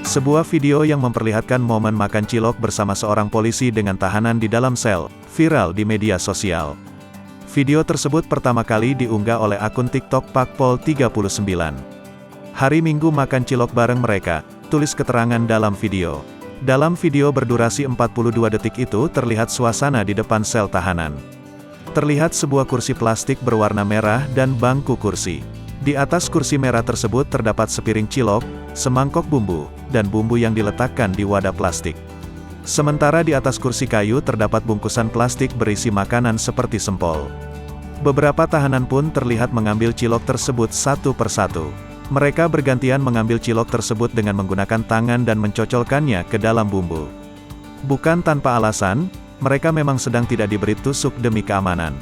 Sebuah video yang memperlihatkan momen makan cilok bersama seorang polisi dengan tahanan di dalam sel, viral di media sosial. Video tersebut pertama kali diunggah oleh akun TikTok Pakpol39. Hari Minggu makan cilok bareng mereka, tulis keterangan dalam video. Dalam video berdurasi 42 detik itu terlihat suasana di depan sel tahanan. Terlihat sebuah kursi plastik berwarna merah dan bangku kursi. Di atas kursi merah tersebut terdapat sepiring cilok, semangkok bumbu, dan bumbu yang diletakkan di wadah plastik. Sementara di atas kursi kayu terdapat bungkusan plastik berisi makanan seperti sempol. Beberapa tahanan pun terlihat mengambil cilok tersebut satu persatu. Mereka bergantian mengambil cilok tersebut dengan menggunakan tangan dan mencocolkannya ke dalam bumbu. Bukan tanpa alasan, mereka memang sedang tidak diberi tusuk demi keamanan.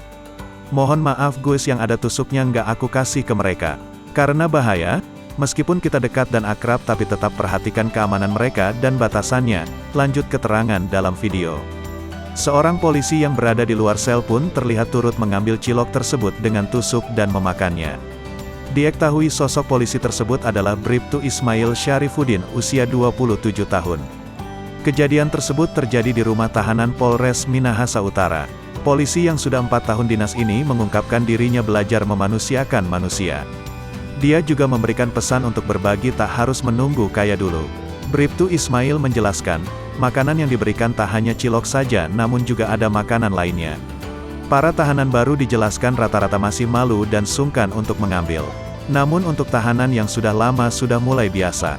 Mohon maaf guys, yang ada tusuknya nggak aku kasih ke mereka. Karena bahaya, meskipun kita dekat dan akrab tapi tetap perhatikan keamanan mereka dan batasannya, lanjut keterangan dalam video. Seorang polisi yang berada di luar sel pun terlihat turut mengambil cilok tersebut dengan tusuk dan memakannya. Diketahui sosok polisi tersebut adalah Bribtu Ismail Syarifuddin, usia 27 tahun. Kejadian tersebut terjadi di rumah tahanan Polres Minahasa Utara. Polisi yang sudah 4 tahun dinas ini mengungkapkan dirinya belajar memanusiakan manusia. Dia juga memberikan pesan untuk berbagi, tak harus menunggu kaya dulu. Bribtu Ismail menjelaskan, makanan yang diberikan tak hanya cilok saja namun juga ada makanan lainnya. Para tahanan baru dijelaskan rata-rata masih malu dan sungkan untuk mengambil. Namun untuk tahanan yang sudah lama sudah mulai biasa.